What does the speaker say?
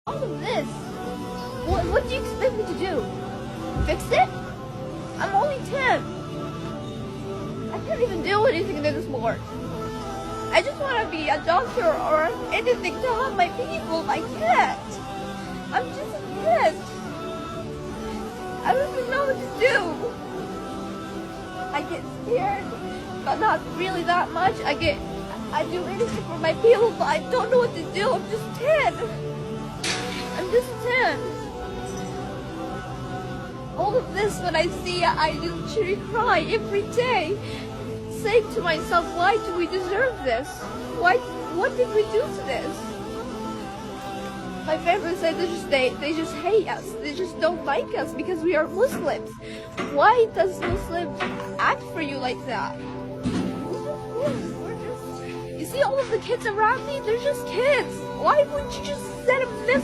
All of this. What do you expect me to do? Fix it? I'm only 10. I can't even do anything anymore. I just want to be a doctor or anything to help my people. I can't. I'm just a kid. I don't even know what to do. I get scared, but not really that much. I do anything for my people, but I don't know what to do. I'm just 10. I'm just 10. All of this, when I see it, I just literally cry every day, saying to myself, why do we deserve this? What did we do to this? My family said they just hate us. They just don't like us because we are Muslims. Why does Muslims act for you like that? You see all of the kids around me? They're just kids. Why wouldn't you just send a message?